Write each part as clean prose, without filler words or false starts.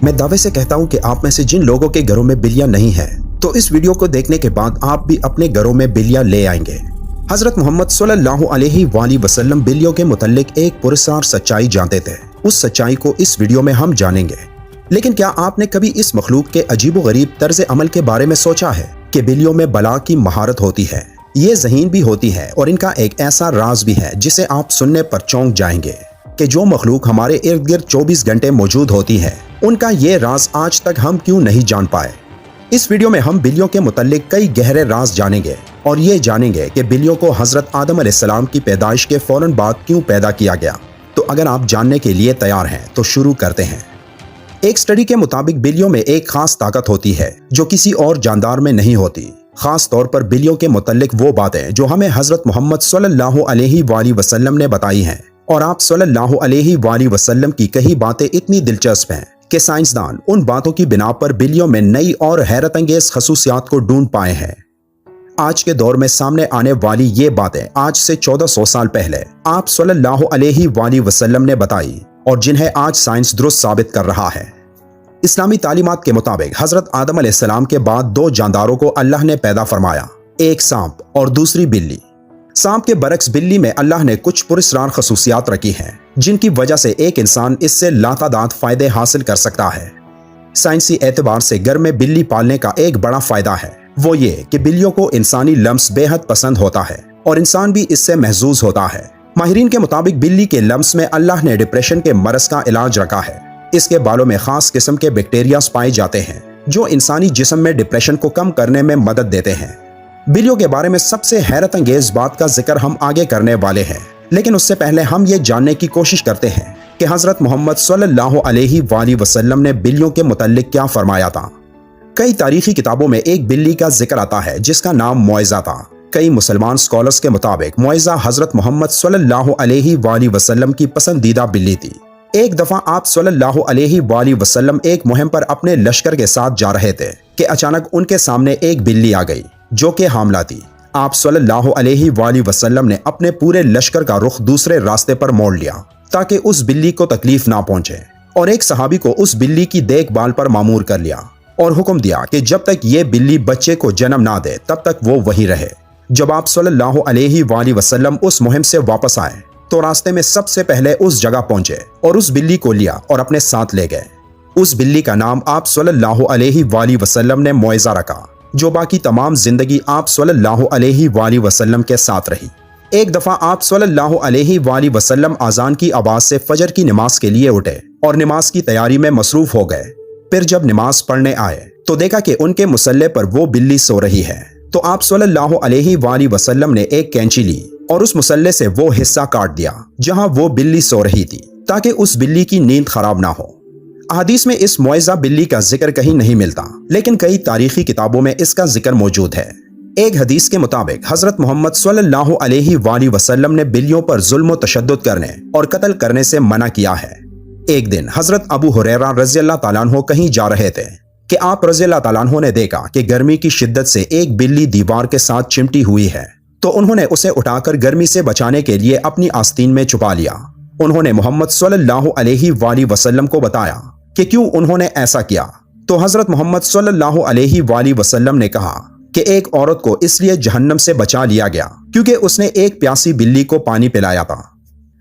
میں دعوے سے کہتا ہوں کہ آپ میں سے جن لوگوں کے گھروں میں بلیاں نہیں ہیں تو اس ویڈیو کو دیکھنے کے بعد آپ بھی اپنے گھروں میں بلیاں لے آئیں گے۔ حضرت محمد صلی اللہ علیہ وآلہ وسلم بلیوں کے متعلق ایک پراسرار سچائی جانتے تھے۔ اس سچائی کو اس ویڈیو میں ہم جانیں گے۔ لیکن کیا آپ نے کبھی اس مخلوق کے عجیب و غریب طرز عمل کے بارے میں سوچا ہے کہ بلیوں میں بلا کی مہارت ہوتی ہے، یہ ذہین بھی ہوتی ہے اور ان کا ایک ایسا راز بھی ہے جسے آپ سننے پر چونک جائیں گے کہ جو مخلوق ہمارے ارد گرد 24 گھنٹے موجود ہوتی ہے ان کا یہ راز آج تک ہم کیوں نہیں جان پائے۔ اس ویڈیو میں ہم بلیوں کے متعلق کئی گہرے راز جانیں گے اور یہ جانیں گے کہ بلیوں کو حضرت آدم علیہ السلام کی پیدائش کے فوراً بعد کیوں پیدا کیا گیا۔ تو اگر آپ جاننے کے لیے تیار ہیں تو شروع کرتے ہیں۔ ایک سٹڈی کے مطابق بلیوں میں ایک خاص طاقت ہوتی ہے جو کسی اور جاندار میں نہیں ہوتی۔ خاص طور پر بلیوں کے متعلق وہ باتیں جو ہمیں حضرت محمد صلی اللہ علیہ وآلہ وسلم نے بتائی ہیں، اور آپ صلی اللہ علیہ وآلہ وسلم کی کئی باتیں اتنی دلچسپ ہیں کہ سائنسدان ان باتوں کی بنا پر بلیوں میں نئی اور حیرت انگیز خصوصیات کو ڈھونڈ پائے ہیں۔ آج کے دور میں سامنے آنے والی یہ باتیں آج سے 1400 سال پہلے آپ صلی اللہ علیہ وآلہ وسلم نے بتائی اور جنہیں آج سائنس درست ثابت کر رہا ہے۔ اسلامی تعلیمات کے مطابق حضرت آدم علیہ السلام کے بعد دو جانداروں کو اللہ نے پیدا فرمایا، ایک سانپ اور دوسری بلی۔ سانپ کے برعکس بلی میں اللہ نے کچھ پراسرار خصوصیات رکھی ہیں جن کی وجہ سے ایک انسان اس سے لاتعداد فائدے حاصل کر سکتا ہے۔ سائنسی اعتبار سے گھر میں بلی پالنے کا ایک بڑا فائدہ ہے، وہ یہ کہ بلیوں کو انسانی لمس بے حد پسند ہوتا ہے اور انسان بھی اس سے محظوظ ہوتا ہے۔ ماہرین کے مطابق بلی کے لمس میں اللہ نے ڈپریشن کے مرض کا علاج رکھا ہے۔ اس کے بالوں میں خاص قسم کے بیکٹیریاز پائے جاتے ہیں جو انسانی جسم میں ڈپریشن کو کم کرنے میں مدد دیتے ہیں۔ بلیوں کے بارے میں سب سے حیرت انگیز بات کا ذکر ہم آگے کرنے والے ہیں، لیکن اس سے پہلے ہم یہ جاننے کی کوشش کرتے ہیں کہ حضرت محمد صلی اللہ علیہ وآلہ وسلم نے بلیوں کے متعلق کیا فرمایا تھا۔ کئی تاریخی کتابوں میں ایک بلی کا ذکر آتا ہے جس کا نام معزہ تھا۔ کئی مسلمان اسکالرز کے مطابق معزہ حضرت محمد صلی اللہ علیہ وآلہ وسلم کی پسندیدہ بلی تھی۔ ایک دفعہ آپ صلی اللہ علیہ وآلہ وسلم ایک مہم پر اپنے لشکر کے ساتھ جا رہے تھے کہ اچانک ان کے سامنے ایک بلی آ گئی جو کہ حاملہ تھی۔ آپ صلی اللہ علیہ وآلہ وسلم نے اپنے پورے لشکر کا رخ دوسرے راستے پر موڑ لیا تاکہ اس بلی کو تکلیف نہ پہنچے، اور ایک صحابی کو اس بلی کی دیکھ بھال پر مامور کر لیا اور حکم دیا کہ جب تک یہ بلی بچے کو جنم نہ دے تب تک وہ وہیں رہے۔ جب آپ صلی اللہ علیہ وآلہ وسلم اس مہم سے واپس آئے تو راستے میں سب سے پہلے اس جگہ پہنچے اور اس بلی کو لیا اور اپنے ساتھ لے گئے۔ اس بلی کا نام آپ صلی اللہ علیہ وآلہ وسلم نے معزہ رکھا، جو باقی تمام زندگی آپ صلی اللہ علیہ وآلہ وسلم کے ساتھ رہی۔ ایک دفعہ آپ صلی اللہ علیہ وآلہ وسلم اذان کی آواز سے فجر کی نماز کے لیے اٹھے اور نماز کی تیاری میں مصروف ہو گئے۔ پھر جب نماز پڑھنے آئے تو دیکھا کہ ان کے مصلے پر وہ بلی سو رہی ہے، تو آپ صلی اللہ علیہ وآلہ وسلم نے ایک کینچی لی اور اس مصلے سے وہ حصہ کاٹ دیا جہاں وہ بلی سو رہی تھی تاکہ اس بلی کی نیند خراب نہ ہو۔ احادیث میں اس معزہ بلی کا ذکر کہیں نہیں ملتا، لیکن کئی تاریخی کتابوں میں اس کا ذکر موجود ہے۔ ایک حدیث کے مطابق حضرت محمد صلی اللہ علیہ وآلہ وسلم نے بلیوں پر ظلم و تشدد کرنے اور قتل کرنے سے منع کیا ہے۔ ایک دن حضرت ابو ہریرہ رضی اللہ تعالیٰ عنہ کہیں جا رہے تھے کہ آپ رضی اللہ تعالیٰ عنہ نے دیکھا کہ گرمی کی شدت سے ایک بلی دیوار کے ساتھ چمٹی ہوئی ہے، تو انہوں نے اسے اٹھا کر گرمی سے بچانے کے لیے اپنی آستین میں چھپا لیا۔ انہوں نے محمد صلی اللہ علیہ وآلہ وسلم کو بتایا کہ کیوں انہوں نے ایسا کیا، تو حضرت محمد صلی اللہ علیہ وآلہ وسلم نے کہا کہ ایک عورت کو اس لیے جہنم سے بچا لیا گیا کیونکہ اس نے ایک پیاسی بلی کو پانی پلایا تھا۔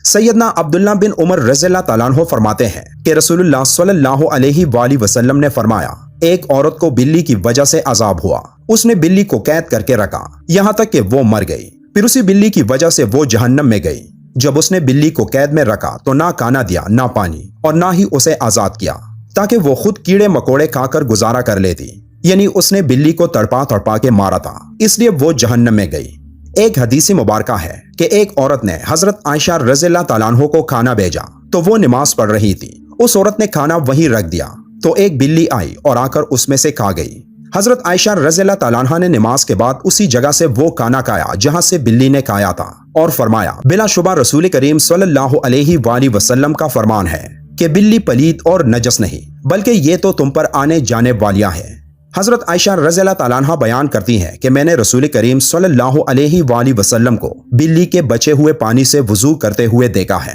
سیدنا عبداللہ بن عمر رضی اللہ تعالیٰ عنہ فرماتے ہیں کہ رسول اللہ صلی اللہ علیہ وآلہ وسلم نے فرمایا، ایک عورت کو بلی کی وجہ سے عذاب ہوا، اس نے بلی کو قید کر کے رکھا یہاں تک کہ وہ مر گئی، پھر اسی بلی کی وجہ سے وہ جہنم میں گئی۔ جب اس نے بلی کو قید میں رکھا تو نہ کھانا دیا، نہ پانی، اور نہ ہی اسے آزاد کیا تاکہ وہ خود کیڑے مکوڑے کھا کر گزارا کر لیتی، یعنی اس نے بلی کو تڑپا تڑپا کے مارا تھا، اس لیے وہ جہنم میں گئی۔ ایک حدیث مبارکہ ہے کہ ایک عورت نے حضرت عائشہ رضی اللہ تعالیٰ عنہ کو کھانا بھیجا تو وہ نماز پڑھ رہی تھی، اس عورت نے کھانا وہیں رکھ دیا تو ایک بلی آئی اور آ کر اس میں سے کھا گئی۔ حضرت عائشہ رضی اللہ تعالیٰ عنہ نے نماز کے بعد اسی جگہ سے وہ کھانا کھایا جہاں سے بلی نے کھایا تھا، اور فرمایا، بلا شبہ رسول کریم صلی اللہ علیہ وآلہ وسلم کا فرمان ہے کہ بلی پلید اور نجس نہیں، بلکہ یہ تو تم پر آنے جانے والیاں ہیں۔ حضرت عائشہ رضی اللہ تعالیٰ عنہ بیان کرتی ہیں کہ میں نے رسول کریم صلی اللہ علیہ وآلہ وسلم کو بلی کے بچے ہوئے پانی سے وضو کرتے ہوئے دیکھا ہے۔